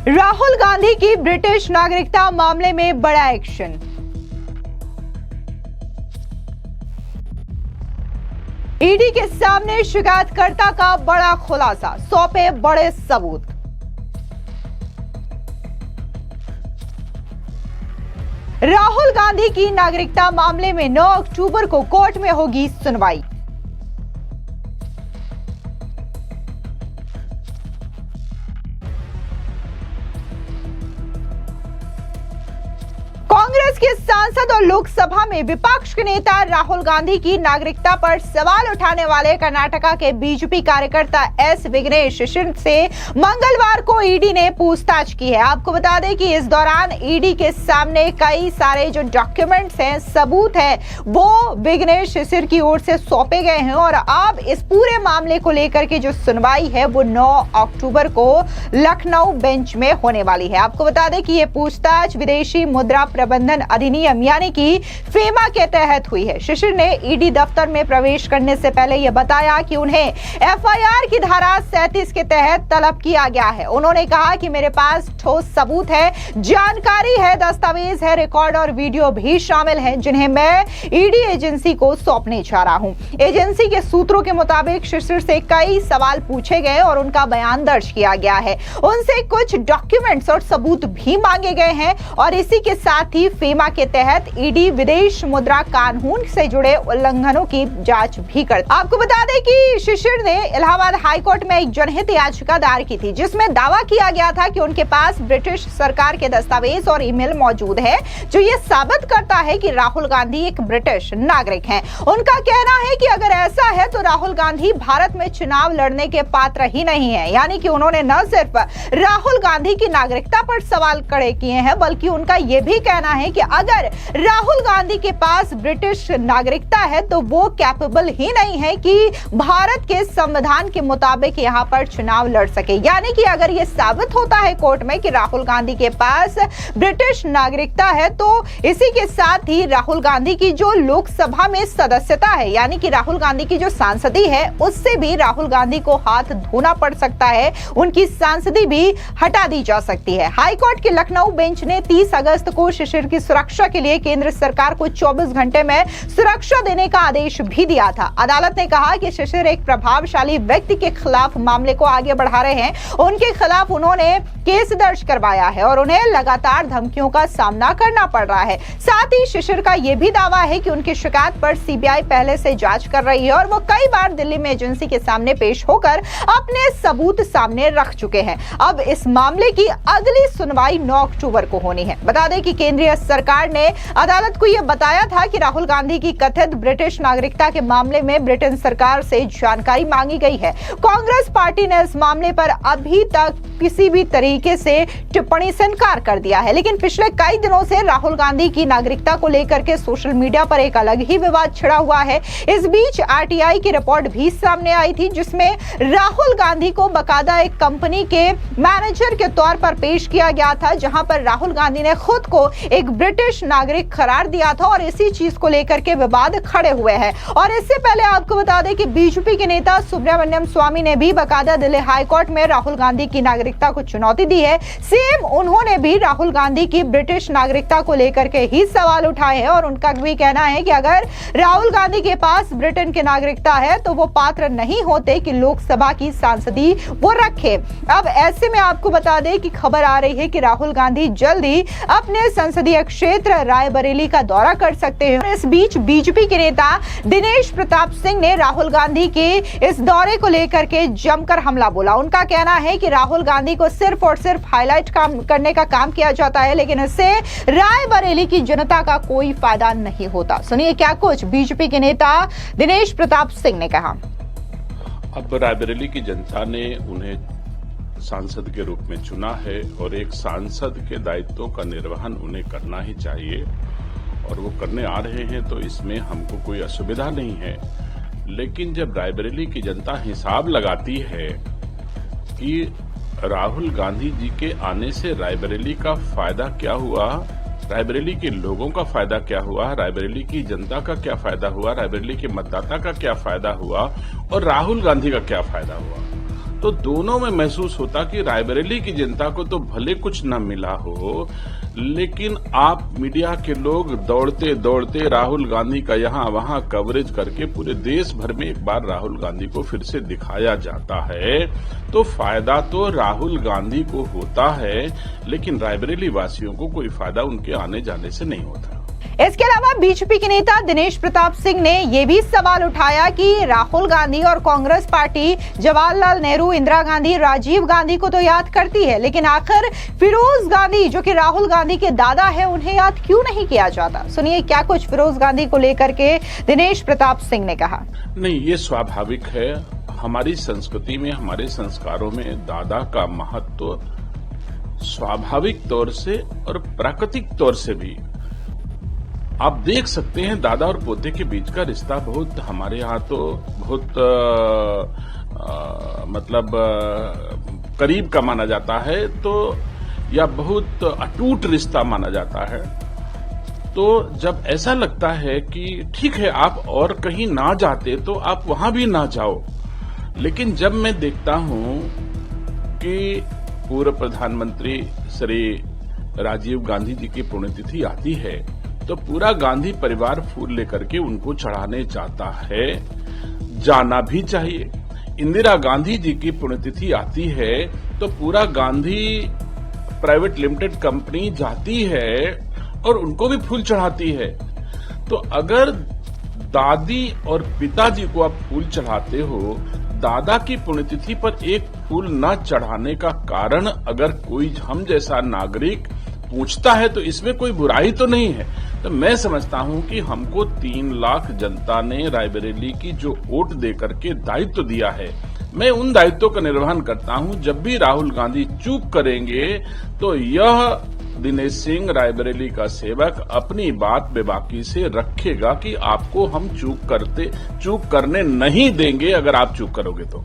राहुल गांधी की ब्रिटिश नागरिकता मामले में बड़ा एक्शन। ईडी के सामने शिकायतकर्ता का बड़ा खुलासा, सौंपे बड़े सबूत। राहुल गांधी की नागरिकता मामले में 9 अक्टूबर को कोर्ट में होगी सुनवाई। कांग्रेस के सांसद और लोकसभा में विपक्ष के नेता राहुल गांधी की नागरिकता पर सवाल उठाने वाले कर्नाटका के बीजेपी कार्यकर्ता एस विघ्नेश शिशिर से मंगलवार को ईडी ने पूछताछ की है। आपको बता दें कि इस दौरान ईडी के सामने कई सारे जो डॉक्यूमेंट्स हैं, सबूत है, वो विघ्नेश शिशिर की ओर से सौंपे गए हैं और अब इस पूरे मामले को लेकर के जो सुनवाई है वो 9 अक्टूबर को लखनऊ बेंच में होने वाली है। आपको बता दें कि ये पूछताछ विदेशी मुद्रा प्रबंधन अधिनियम यानी कि फेमा के तहत हुई है। शिशिर ने ईडी दफ्तर में प्रवेश करने से पहले यह बताया कि उन्हें एफआईआर की धारा 37 के तहत तलब किया गया है। उन्होंने कहा कि मेरे पास ठोस सबूत है, जानकारी है, दस्तावेज है, रिकॉर्ड और वीडियो भी शामिल हैं जिन्हें मैं ईडी एजेंसी को सौंपने जा रहा हूं। एजेंसी के सूत्रों के मुताबिक शिशिर से कई सवाल पूछे गए और उनका बयान दर्ज किया गया है। उनसे कुछ डॉक्यूमेंट्स और सबूत भी मांगे गए हैं और इसी के साथ ही फेमा के तहत ईडी विदेश मुद्रा कानून से जुड़े उल्लंघनों की जांच भी करता। आपको बता दें कि शिशिर ने इलाहाबाद हाईकोर्ट में एक जनहित याचिका दायर की थी जिसमें दावा किया गया था कि उनके पास ब्रिटिश सरकार के दस्तावेज और ईमेल मौजूद है जो ये साबित करता है कि राहुल गांधी एक ब्रिटिश नागरिक हैं। उनका कहना है कि अगर ऐसा है तो राहुल गांधी भारत में चुनाव लड़ने के पात्र ही नहीं है। यानी कि उन्होंने न सिर्फ राहुल गांधी की नागरिकता पर सवाल खड़े किए हैं बल्कि उनका यह भी कहना है कि अगर राहुल गांधी के पास ब्रिटिश नागरिकता है तो वो कैपेबल ही नहीं है कि भारत के संविधान के मुताबिक यहां पर चुनाव लड़ सके। यानी कि अगर ये साबित होता है कोर्ट में कि राहुल गांधी के पास ब्रिटिश नागरिकता है तो इसी के साथ ही राहुल गांधी की जो लोकसभा में सदस्यता है यानी कि राहुल गांधी की जो सांसदी है उससे भी राहुल गांधी को हाथ धोना पड़ सकता है, उनकी सांसदी भी हटा दी जा सकती है। हाईकोर्ट के लखनऊ बेंच ने 30 अगस्त को शिशिर की सुरक्षा के लिए केंद्र सरकार को 24 घंटे में सुरक्षा देने का आदेश भी दिया था। अदालत ने कहा कि शिशिर एक प्रभावशाली व्यक्ति के खिलाफ मामले को आगे बढ़ा रहे हैं, उनके खिलाफ उन्होंने केस दर्ज करवाया है और उन्हें लगातार धमकियों का सामना करना पड़ रहा है। साथ ही शिशिर का यह भी दावा है कि उनकी शिकायत पर सीबीआई पहले से जांच कर रही है और वो कई बार दिल्ली में एजेंसी के सामने पेश होकर अपने सबूत सामने रख चुके हैं। अब इस मामले की अगली सुनवाई 9 अक्टूबर को होनी है। बता दें कि केंद्रीय सरकार ने अदालत को यह बताया था कि राहुल गांधी की कथित ब्रिटिश नागरिकता के मामले में ब्रिटेन सरकार से जानकारी मांगी गई है। कांग्रेस पार्टी ने इस मामले पर अभी तक किसी भी तरीके से टिप्पणी से इनकार कर दिया है, लेकिन पिछले कई दिनों से राहुल गांधी की नागरिकता को लेकर के सोशल मीडिया पर एक अलग ही विवाद छिड़ा हुआ है। इस बीच आरटीआई की रिपोर्ट भी सामने आई थी जिसमें राहुल गांधी को बकायदा एक कंपनी के मैनेजर के तौर पर पेश किया गया था जहां पर राहुल गांधी ने खुद को एक ब्रिटिश नागरिक करार दिया था और इसी चीज को लेकर के विवाद खड़े हुए हैं। और इससे पहले आपको बता दें कि बीजेपी के नेता सुब्रमण्यम स्वामी ने भी बकायदा दिल्ली हाईकोर्ट में राहुल गांधी की नागरिकता को चुनौती दी है। सेम उन्होंने भी राहुल गांधी की ब्रिटिश नागरिकता को लेकर के ही सवाल उठाए हैं और उनका भी कहना है कि अगर राहुल गांधी के पास ब्रिटेन की नागरिकता है तो वो पात्र नहीं होते कि लोकसभा की सांसदी वो रखे। अब ऐसे में आपको बता दें कि खबर आ रही है कि राहुल गांधी जल्द ही अपने संसदीय क्षेत्र रायबरेली का दौरा कर सकते हैं। इस बीच बीजेपी के नेता दिनेश प्रताप सिंह ने राहुल गांधी के इस दौरे को लेकर के जमकर हमला बोला। उनका कहना है कि राहुल गांधी को सिर्फ और सिर्फ हाईलाइट करने का काम किया जाता है लेकिन इससे रायबरेली की जनता का कोई फायदा नहीं होता। सुनिए क्या कुछ बीजेपी के नेता दिनेश प्रताप सिंह ने कहा। अब रायबरेली की जनता ने उन्हें सांसद के रूप में चुना है और एक सांसद के दायित्वों का निर्वहन उन्हें करना ही चाहिए और वो करने आ रहे हैं तो इसमें हमको कोई असुविधा नहीं है। लेकिन जब रायबरेली की जनता हिसाब लगाती है कि राहुल गांधी जी के आने से रायबरेली का फायदा क्या हुआ, रायबरेली के लोगों का फायदा क्या हुआ, रायबरेली की जनता का क्या फायदा हुआ, रायबरेली के मतदाता का क्या फायदा हुआ और राहुल गांधी का क्या फायदा हुआ, तो दोनों में महसूस होता कि रायबरेली की जनता को तो भले कुछ न मिला हो, लेकिन आप मीडिया के लोग दौड़ते दौड़ते राहुल गांधी का यहां वहां कवरेज करके पूरे देश भर में एक बार राहुल गांधी को फिर से दिखाया जाता है, तो फायदा तो राहुल गांधी को होता है, लेकिन रायबरेली वासियों को कोई फायदा उनके आने जाने से नहीं होता। इसके अलावा बीजेपी के नेता दिनेश प्रताप सिंह ने यह भी सवाल उठाया कि राहुल गांधी और कांग्रेस पार्टी जवाहरलाल नेहरू, इंदिरा गांधी, राजीव गांधी को तो याद करती है, लेकिन आखिर फिरोज गांधी जो कि राहुल गांधी के दादा है, उन्हें याद क्यों नहीं किया जाता। सुनिए क्या कुछ फिरोज गांधी को लेकर के दिनेश प्रताप सिंह ने कहा। नहीं, ये स्वाभाविक है। हमारी संस्कृति में, हमारे संस्कारों में दादा का महत्व स्वाभाविक तौर से और प्राकृतिक तौर से भी आप देख सकते हैं। दादा और पोते के बीच का रिश्ता बहुत, हमारे यहाँ तो बहुत करीब का माना जाता है, तो या बहुत अटूट रिश्ता माना जाता है। तो जब ऐसा लगता है कि ठीक है आप और कहीं ना जाते तो आप वहां भी ना जाओ, लेकिन जब मैं देखता हूं कि पूर्व प्रधानमंत्री श्री राजीव गांधी जी की पुण्यतिथि आती है तो पूरा गांधी परिवार फूल लेकर के उनको चढ़ाने जाता है, जाना भी चाहिए। इंदिरा गांधी जी की पुण्यतिथि आती है तो पूरा गांधी प्राइवेट लिमिटेड कंपनी जाती है और उनको भी फूल चढ़ाती है। तो अगर दादी और पिताजी को आप फूल चढ़ाते हो, दादा की पुण्यतिथि पर एक फूल न चढ़ाने का कारण अगर कोई हम जैसा नागरिक पूछता है तो इसमें कोई बुराई तो नहीं है। तो मैं समझता हूं कि हमको 3 लाख जनता ने रायबरेली की जो वोट देकर के दायित्व दिया है, मैं उन दायित्वों का निर्वहन करता हूं। जब भी राहुल गांधी चूक करेंगे तो यह दिनेश सिंह रायबरेली का सेवक अपनी बात बेबाकी से रखेगा कि आपको हम चूक करने नहीं देंगे अगर आप चूक करोगे तो।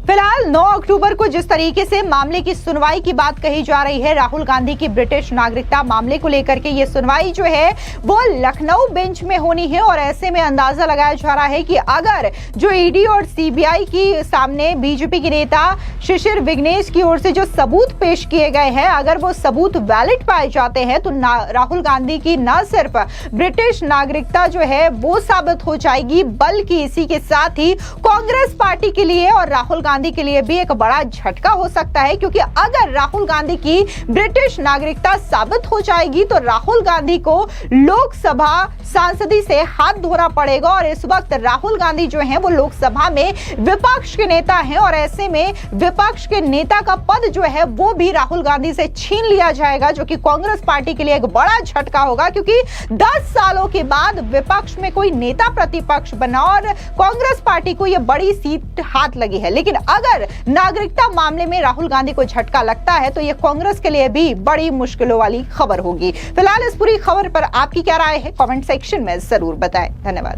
फिलहाल 9 अक्टूबर को जिस तरीके से मामले की सुनवाई की बात कही जा रही है, राहुल गांधी की ब्रिटिश नागरिकता मामले को लेकर के ये सुनवाई जो है वो लखनऊ बेंच में होनी है, और ऐसे में अंदाजा लगाया जा रहा है कि अगर जो ईडी और सीबीआई की सामने बीजेपी के नेता शिशिर विघ्नेश की ओर से जो सबूत पेश किए गए हैं, अगर वो सबूत वैलिड पाए जाते हैं तो राहुल गांधी की न सिर्फ ब्रिटिश नागरिकता जो है वो साबित हो जाएगी, बल्कि इसी के साथ ही कांग्रेस पार्टी के लिए और राहुल गांधी के लिए भी एक बड़ा झटका हो सकता है, क्योंकि अगर राहुल गांधी की ब्रिटिश नागरिकता साबित हो जाएगी तो राहुल गांधी को लोकसभा सांसदी से हाथ धोना पड़ेगा, और इस वक्त राहुल गांधी जो हैं वो लोकसभा में विपक्ष के नेता हैं, और ऐसे में विपक्ष के नेता का पद जो है वो भी राहुल गांधी से छीन लिया जाएगा, जो कि कांग्रेस पार्टी के लिए एक बड़ा झटका होगा, क्योंकि 10 सालों के बाद विपक्ष में कोई नेता प्रतिपक्ष बना और कांग्रेस पार्टी को यह बड़ी सीट हाथ लगी है। लेकिन अगर नागरिकता मामले में राहुल गांधी को झटका लगता है तो यह कांग्रेस के लिए भी बड़ी मुश्किलों वाली खबर होगी। फिलहाल इस पूरी खबर पर आपकी क्या राय है, कमेंट सेक्शन में जरूर बताएं। धन्यवाद।